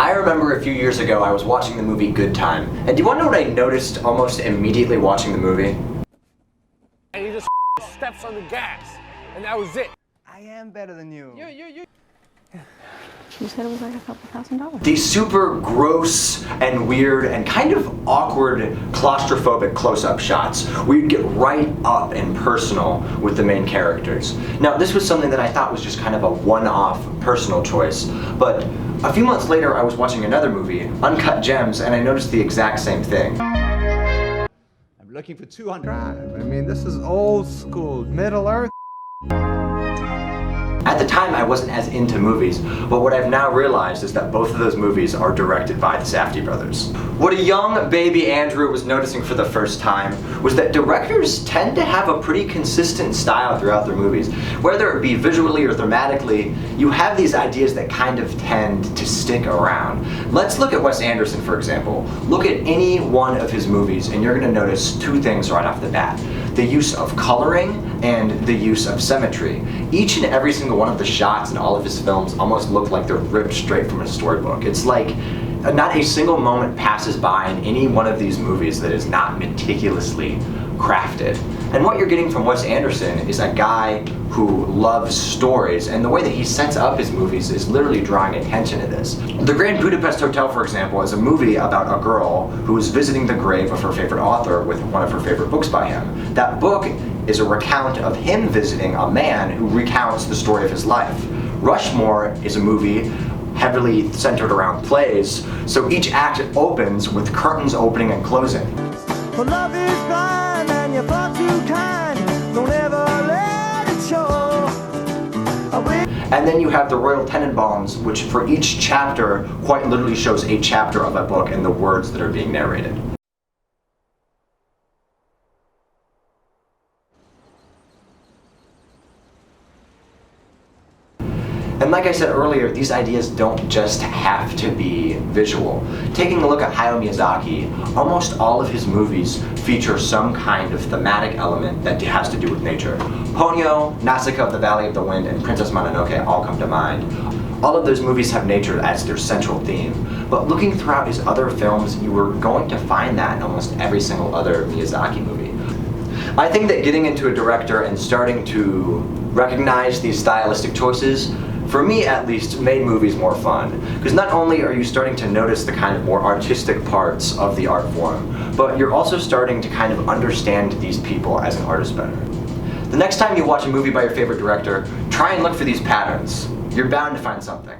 I remember a few years ago I was watching the movie Good Time, and do you want to know what I noticed almost immediately watching the movie? And he just steps on the gas, and that was it. I am better than you. You said it was like a couple $1,000. These super gross and weird and kind of awkward claustrophobic close-up shots where you'd get right up and personal with the main characters. Now this was something that I thought was just kind of a one-off personal choice, but a few months later I was watching another movie, Uncut Gems, and I noticed the exact same thing. I'm looking for 200. I mean, this is old school, Middle Earth. At the time, I wasn't as into movies, but what I've now realized is that both of those movies are directed by the Safdie brothers. What a young baby Andrew was noticing for the first time was that directors tend to have a pretty consistent style throughout their movies. Whether it be visually or thematically, you have these ideas that kind of tend to stick around. Let's look at Wes Anderson, for example. Look at any one of his movies and you're going to notice two things right off the bat. The use of coloring and the use of symmetry. Each and every single one of the shots in all of his films almost look like they're ripped straight from a storybook. It's like not a single moment passes by in any one of these movies that is not meticulously crafted. And what you're getting from Wes Anderson is a guy who loves stories, and the way that he sets up his movies is literally drawing attention to this. The Grand Budapest Hotel, for example, is a movie about a girl who is visiting the grave of her favorite author with one of her favorite books by him. That book is a recount of him visiting a man who recounts the story of his life. Rushmore is a movie heavily centered around plays, so each act opens with curtains opening and closing. For love is blind and you're far too kind. Don't ever let it show. And then you have the Royal Tenenbaums, which for each chapter quite literally shows a chapter of a book and the words that are being narrated. And like I said earlier, these ideas don't just have to be visual. Taking a look at Hayao Miyazaki, almost all of his movies feature some kind of thematic element that has to do with nature. Ponyo, Nausicaa of the Valley of the Wind, and Princess Mononoke all come to mind. All of those movies have nature as their central theme, but looking throughout his other films, you were going to find that in almost every single other Miyazaki movie. I think that getting into a director and starting to recognize these stylistic choices, for me at least, made movies more fun. Because not only are you starting to notice the kind of more artistic parts of the art form, but you're also starting to kind of understand these people as an artist better. The next time you watch a movie by your favorite director, try and look for these patterns. You're bound to find something.